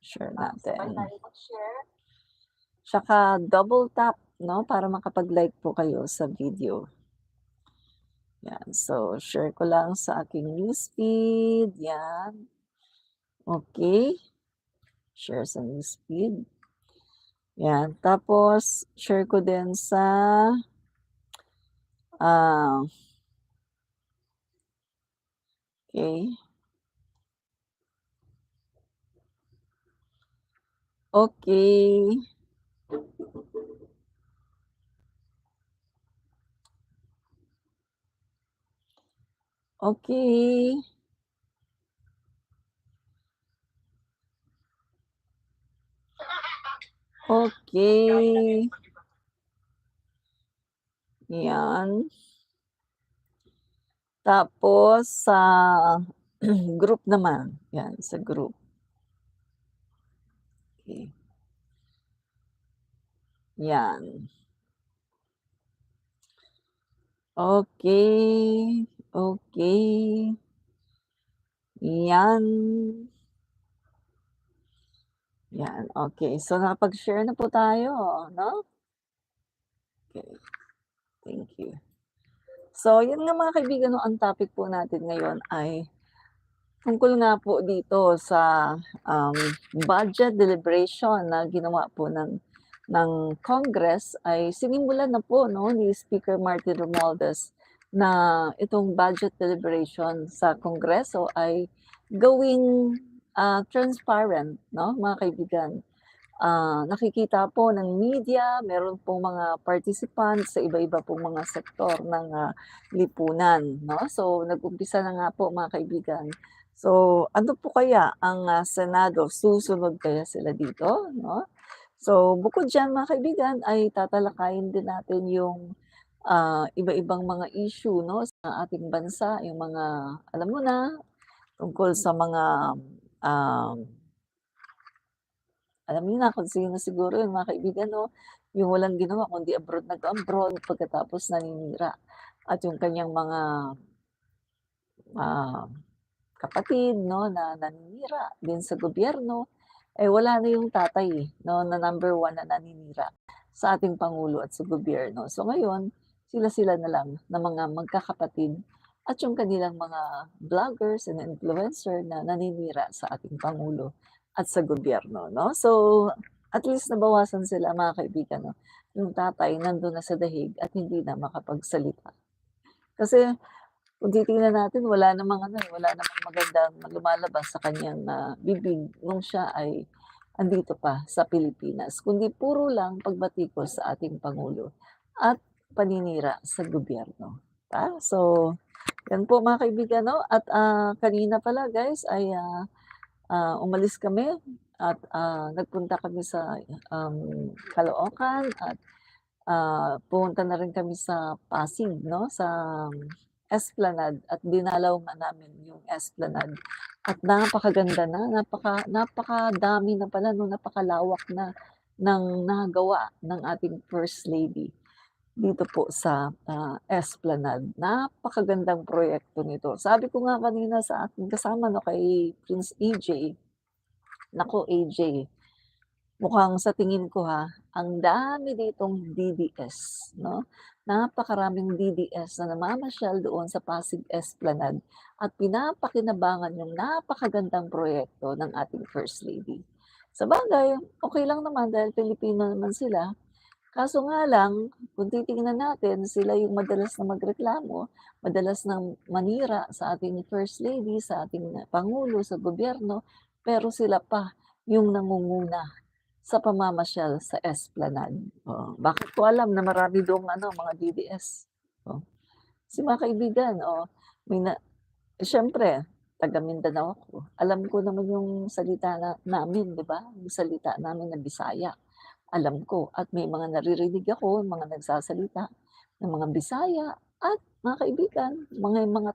Share natin. Tsaka double tap, 'no, para makapag-like po kayo sa video. Yan, so share ko lang sa aking newsfeed, yan. Okay. Share sa newsfeed. Yan, tapos share ko din sa, okay. Okay. Okay. Okay. Yan. Tapos sa group naman, yan sa group. Okay. Yan. Okay, okay. Yan. Yan, okay. So nakapag-share na po tayo, 'no? Okay, thank you. So yun nga mga kaibigan 'no, ang topic po natin ngayon ay tungkol nga po dito sa, um, budget deliberation na ginawa po ng Congress ay sinimulan na po 'no, ni Speaker Martin Romualdez na itong budget deliberation sa Kongreso ay gawing, transparent 'no, mga kaibigan. Nakikita po ng media, meron pong mga participants sa iba-iba pong mga sektor ng, lipunan 'no. So nag-umpisa na nga po mga kaibigan. So ano po kaya ang, Senado, susunod kaya sila dito 'no? So bukod diyan mga kaibigan ay tatalakayin din natin yung, iba-ibang mga issue 'no sa ating bansa, yung mga alam mo na, tungkol sa mga, um alam niyo na kung sino siguro yun mga kaibigan 'no, yung walang ginawa kundi abroad nag-abroad pagkatapos naninira at yung kanyang mga, ah, kapatid 'no na naninira din sa gobyerno, eh, wala na yung tatay, eh, 'no na number one na naninira sa ating pangulo at sa gobyerno. So ngayon, sila-sila na lang na mga magkakapatid at yung kanilang mga vloggers and influencer na naninira sa ating pangulo at sa gobyerno 'no. So, at least nabawasan sila mga kaibigan 'no, yung tatay nandun na sa dahig at hindi na makapagsalita. Kasi kung titingnan natin wala namang ano, eh, wala namang magandang lumalabas sa kanyang, bibig nung siya ay andito pa sa Pilipinas, kundi puro lang pagbatikos sa ating pangulo at paninira sa gobyerno, So, yan po mga kaibigan 'no at, kanina pala guys ay, umalis kami at, nagpunta kami sa, Caloocan at, pumunta na rin kami sa Pasig 'no, sa Esplanade at dinalaw nga namin yung Esplanade at napakaganda na, napakadami na pala 'no, napakalawak na ng nagawa ng ating First Lady dito po sa, Esplanade. Napakagandang proyekto nito. Sabi ko nga kanina sa aking kasama 'no, kay Prince AJ, naku AJ, mukhang sa tingin ko ang dami ditong DDS 'no, napakaraming DDS na namamasyal doon sa Pasig Esplanade at pinapakinabangan yung napakagandang proyekto ng ating First Lady. Sabagay, okey lang naman dahil Pilipino naman sila, kaso nga lang kung titingnan natin sila yung madalas na magreklamo, madalas ng manira sa ating First Lady, sa ating pangulo, sa gobyerno, pero sila pa yung nangunguna sa pamamasyal sa Esplanade, oo. Bakit ko alam na marami doong ano, mga DDS, oh. Kasi mga kaibigan, may na siyempre taga Mindanao ako, alam ko naman yung salita namin 'di ba, yung salita namin na Bisaya, alam ko at may mga naririnig ako, mga nagsasalita ng mga Bisaya at mga kaibigan, mga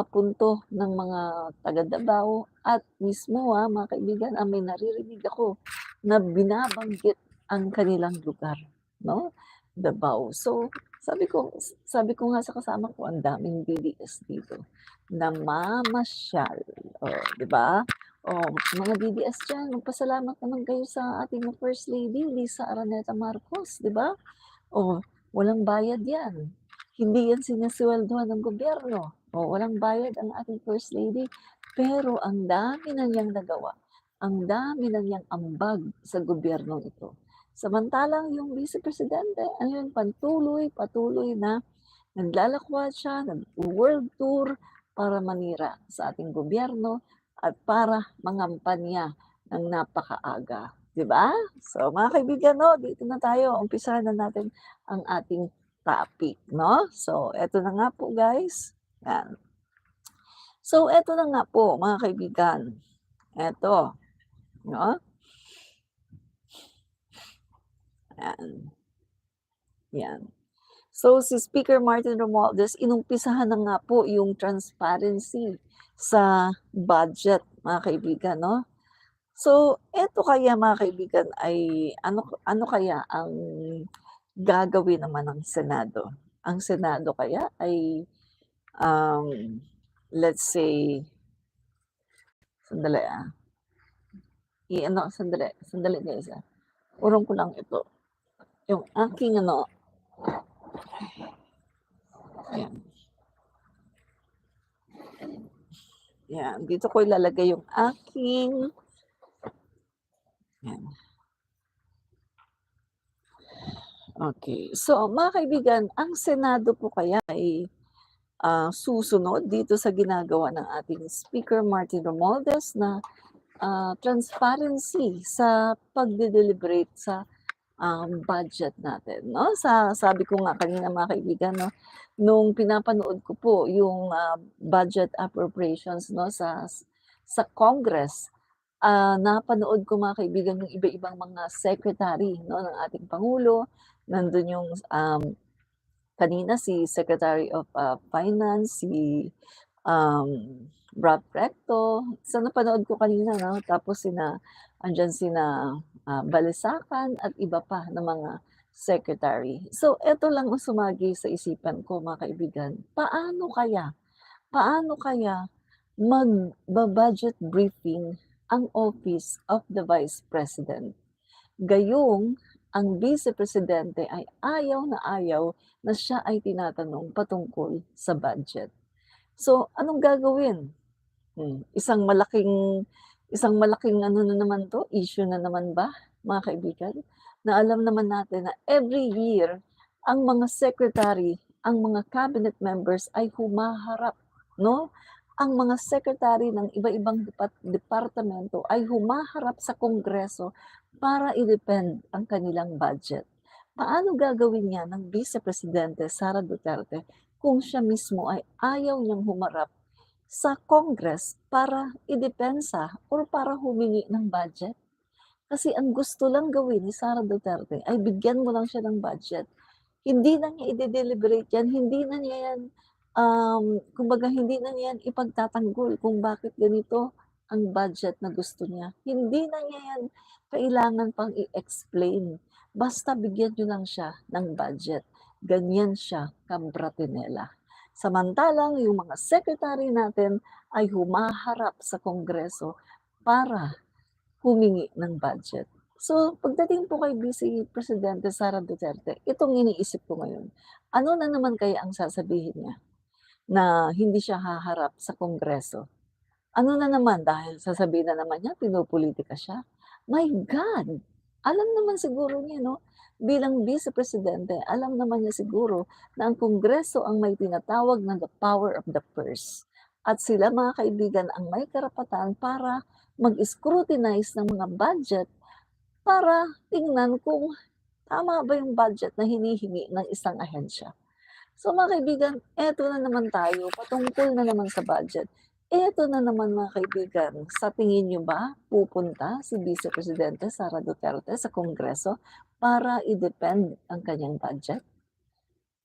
punto ng mga taga Davao at mismo, mga kaibigan, may naririnig ako na binabanggit ang kanilang lugar 'no, Davao. So, sabi ko nga sa kasama ko, "Ang daming DDS dito, namamasyal." Oh, 'di ba? Oh, mga DDS diyan, magpasalamat naman kayo sa ating First Lady Lisa Araneta Marcos, 'di ba? Oh, walang bayad 'yan. Hindi 'yan sineswelduhan ng gobyerno. Oh, walang bayad ang ating First Lady, pero ang dami na niyang nagawa, ang dami na niyang ambag sa gobyernong ito. Samantalang yung Vice Presidente, ano yun, patuloy na naglalakwat siya, nag-wo-world tour para manira sa ating gobyerno at para mangampanya ng napakaaga, 'di ba? So mga kaibigan 'no, dito na tayo, umpisahan na natin ang ating topic 'no. So eto na nga po guys, 'yan. So eto na nga po mga kaibigan, eto 'no, 'yan, 'yan. So, si Speaker Martin Romualdez, inumpisahan na nga po yung transparency sa budget, mga kaibigan, 'no? So, eto kaya mga kaibigan ay ano ano kaya ang gagawin naman ng Senado? Ang Senado kaya ay, um, let's say sandali, i-ano sandali, sandali guys, urong ko lang ito, yung aking ano, ayan, 'yan, dito ko ilalagay yung aking 'yan. Okay. So, mga kaibigan, ang Senado po kaya ay, susunod dito sa ginagawa ng ating Speaker Martin Romualdez na, transparency sa pagde-deliberate sa, budget natin 'no. Sabi ko nga kanina mga kaibigan 'no, nung pinapanood ko po yung, budget appropriations 'no sa Congress, napanood ko mga kaibigan yung iba-ibang mga secretary 'no ng ating pangulo. Nandun yung, kanina si Secretary of, Finance, si, um, Rob Recto, sa napanood ko kanina 'no, tapos andiyan sina, Balisacan at iba pa na mga secretary. So eto lang ang sumagi sa isipan ko mga kaibigan, paano kaya magba-budget briefing ang Office of the Vice President? Gayong ang Vice Presidente ay ayaw na ayaw na siya ay tinatanong patungkol sa budget. So, anong gagawin? Isang malaking ano na naman 'to, issue na naman ba, mga kaibigan, na alam naman natin na every year ang mga secretary, ang mga cabinet members ay humaharap 'no, ang mga secretary ng iba-ibang departamento ay humaharap sa Kongreso para i-defend ang kanilang budget. Paano gagawin 'yan ng Vice Presidente Sara Duterte kung siya mismo ay ayaw niyang humarap sa Congress para idepensa or para humingi ng budget? Kasi ang gusto lang gawin ni Sara Duterte ay bigyan mo lang siya ng budget. Hindi na niya ide-deliberate yan, hindi na niya yan, kumbaga hindi na niya yan ipagtatanggol kung bakit ganito ang budget na gusto niya. Hindi na niya yan kailangan pang i-explain, basta bigyan niyo lang siya ng budget. Ganyan siya kabratinela. Samantalang yung mga secretary natin ay humaharap sa Kongreso para humingi ng budget. So, pagdating po kay Vice Presidente Sara Duterte, itong iniisip ko ngayon, ano na naman kaya ang sasabihin niya na hindi siya haharap sa Kongreso? Ano na naman, dahil sasabihin na naman niya pinopolitika siya? My God! Alam naman siguro niya 'no, bilang Vice Presidente, alam naman niya siguro na ang Kongreso ang may tinatawag na the power of the purse. At sila mga kaibigan ang may karapatan para mag-scrutinize ng mga budget para tingnan kung tama ba yung budget na hinihingi ng isang ahensya. So mga kaibigan, eto na naman tayo, patungkol na naman sa budget. Eto na naman mga kaibigan, sa tingin niyo ba pupunta si Vice Presidente Sara Duterte sa Kongreso para i-defend ang kanyang budget?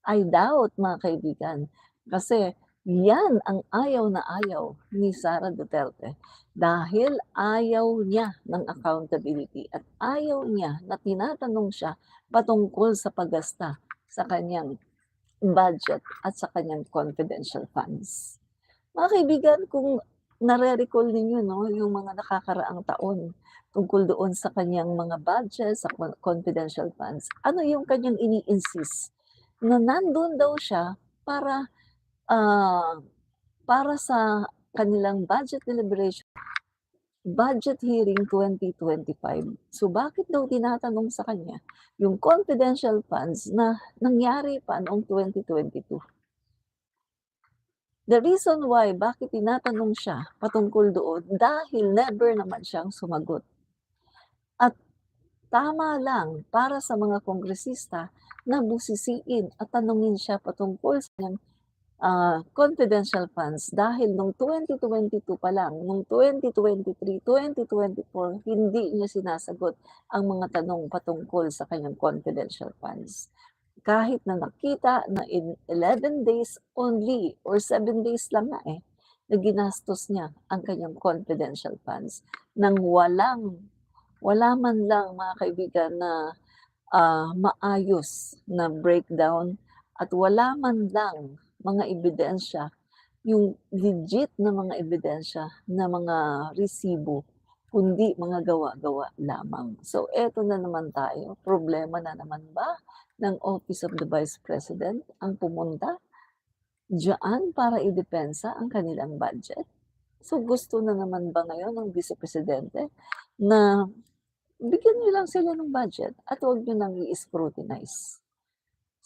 I doubt mga kaibigan, kasi yan ang ayaw na ayaw ni Sara Duterte dahil ayaw niya ng accountability at ayaw niya na tinatanong siya patungkol sa paggasta sa kanyang budget at sa kanyang confidential funds. Mga kaibigan, kung nare-recall ninyo 'no, yung mga nakakaraang taon tungkol doon sa kaniyang mga budget, sa confidential funds. Ano yung kaniyang ini-insist na nandun daw siya para, ah, para sa kanilang budget deliberation, budget hearing 2025. So, bakit daw tinatanong sa kanya yung confidential funds na nangyari pa noong 2022? The reason why bakit tinatanong siya patungkol doon dahil never naman siyang sumagot. At tama lang para sa mga kongresista na busisiin at tanungin siya patungkol sa kanyang, confidential funds dahil nung 2022 pa lang, nung 2023, 2024 hindi niya sinasagot ang mga tanong patungkol sa kanyang confidential funds. Kahit na nakita na in 11 days only or 7 days lang nga, na ginastos niya ang kanyang confidential funds nang wala man lang mga kaibigan na, maayos na breakdown at wala man lang mga ebidensya, yung legit na mga ebidensya na mga resibo, kundi mga gawa-gawa lamang. So eto na naman tayo, problema na naman ba ng Office of the Vice President ang pumunta diyaan para idepensa ang kanilang budget? So gusto na naman ba ngayon ng Vice Presidente na bigyan niyo lang sila ng budget at huwag niyo nang i-scrutinize.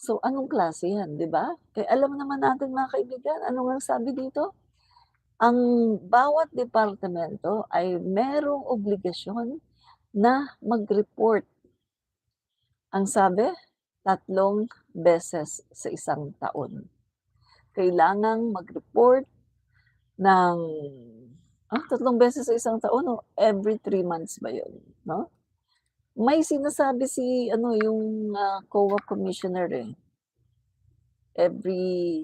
So anong klase 'yan, 'di ba? Eh, alam naman natin mga kaibigan, ano ngang sabi dito? Ang bawat departamento ay merong obligasyon na mag-report. Ang sabi, 3 beses sa isang taon. Kailangang mag-report ng 3 beses sa isang taon o every 3 months ba 'yun, 'no? May sinasabi si ano, yung, COA commissioner, every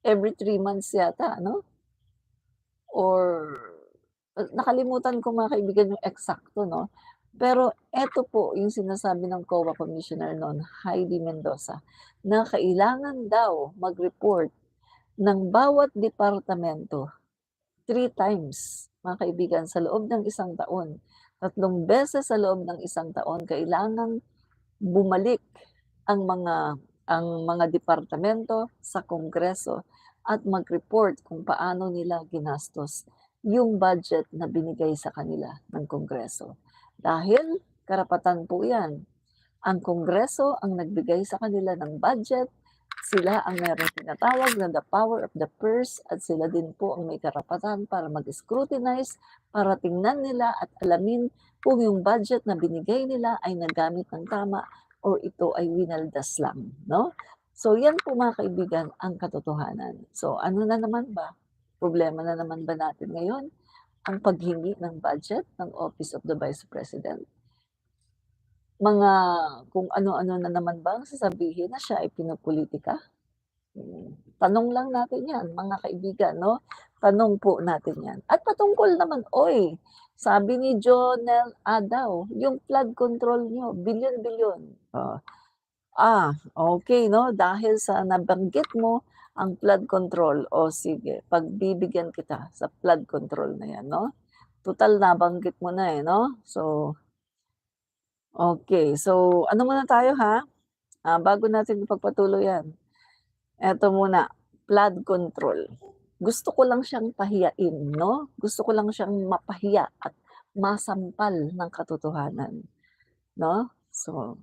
every 3 months yata ano? Or nakalimutan ko mga kaibigan yung eksakto 'no. Pero eto po yung sinasabi ng COA commissioner no'n, Heidi Mendoza, na kailangan daw mag-report ng bawat departamento 3 times mga kaibigan sa loob ng isang taon. 3 beses sa loob ng isang taon kailangang bumalik ang mga departamento sa Kongreso at mag-report kung paano nila ginastos yung budget na binigay sa kanila ng Kongreso. Dahil karapatan po 'yan. Ang Kongreso ang nagbigay sa kanila ng budget, sila ang merong tinatawag na the power of the purse at sila din po ang may karapatan para mag-scrutinize, para tingnan nila at alamin kung yung budget na binigay nila ay nagamit ng tama or ito ay winaldas lang, 'no? So 'yan po mga kaibigan ang katotohanan. So ano na naman ba, problema na naman ba natin ngayon ang paghingi ng budget ng Office of the Vice President? Mga kung ano-ano na naman ba ang sasabihin na siya ay pinopolitika? Tanong lang natin 'yan mga kaibigan 'no, tanong po natin 'yan. At patungkol naman sabi ni Jonel Adaw, yung flood control niyo bilyon-bilyon. Oh, okey 'no, dahil sa nabanggit mo ang flood control, o sige pagbibigyan kita sa flood control na 'yan 'no. Tutal nabanggit mo na, 'no. So, okey. So ano muna tayo ha, bago natin ipagpatuloy 'yan. Eto muna, flood control. Gusto ko lang siyang pahiyain 'no, gusto ko lang siyang mapahiya at masampal ng katotohanan 'no. So